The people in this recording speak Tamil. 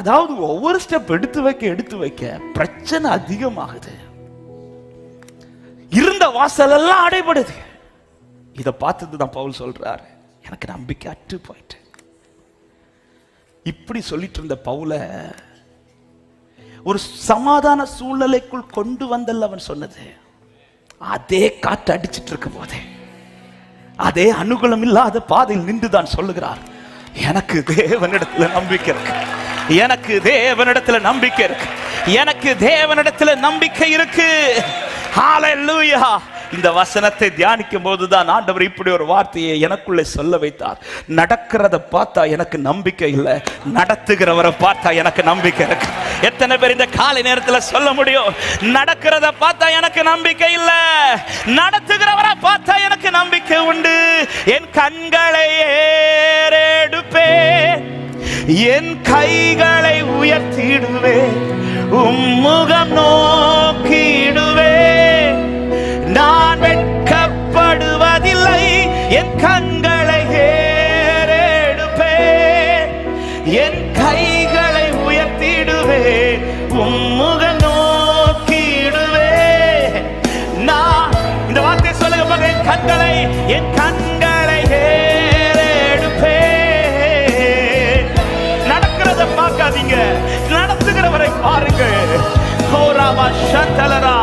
அதாவது ஒவ்வொரு ஸ்டெப் எடுத்து வைக்க பிரச்சனை அதிகமாகுது. இருந்த வாசல் எல்லாம் அடைபடுது. இதை பார்த்துட்டு தான் பவுல் சொல்றாரு, எனக்கு நம்பிக்கை அற்று போயிட்டு. இப்படி சொல்லிட்டு இருந்த பவுல ஒரு சமாதான சூழ்நிலைக்குள் கொண்டு வந்தல்ல அவன் சொன்னது. அதே காற்று அடிச்சிட்டு இருக்கும் போதே, அதே அனுகூலம் இல்லாத பாதையில் நின்றுதான் சொல்லுகிறார், எனக்கு தேவனிடத்துல நம்பிக்கை இருக்கு, எனக்கு தேவனிடத்துல நம்பிக்கை இருக்கு, எனக்கு தேவனிடத்துல நம்பிக்கை இருக்கு. ஹல்லேலூயா. இந்த வசனத்தை தியானிக்கும் போதுதான் ஆண்டவர் இப்படி ஒரு வார்த்தையை எனக்குள்ளே சொல்ல வைத்தார். நடக்கிறத பார்த்தா எனக்கு நம்பிக்கை இல்லை, நடத்துகிறவரை பார்த்தா எனக்கு நம்பிக்கை இருக்கு. எத்தனை பேர் இந்த காலை நேரத்தில் சொல்ல முடியும், நடக்கிறத பார்த்தா எனக்கு நம்பிக்கை இல்லை, நடத்துகிறவரை பார்த்தா எனக்கு நம்பிக்கை உண்டு. என் கண்களை ஏறெடுப்பேன், என் கைகளை உயர்த்திடுவேன், உம்முகம் நோக்கிடுவேன், நான் வெட்கப்படுவதில்லை, என் கண்களை ஏறெடுப்பேன், என் கைகளை உயர்த்திடுவேன், உம்முகம் நோக்கிடுவேன். நான் இந்த வார்த்தை சொல்லுங்க பாருங்க, என் கண்களை ஏறெடுப்பேன். நடக்கிறத பார்க்காதீங்க, நடத்துகிறவரை பாருங்க. கோராமா சந்தலரா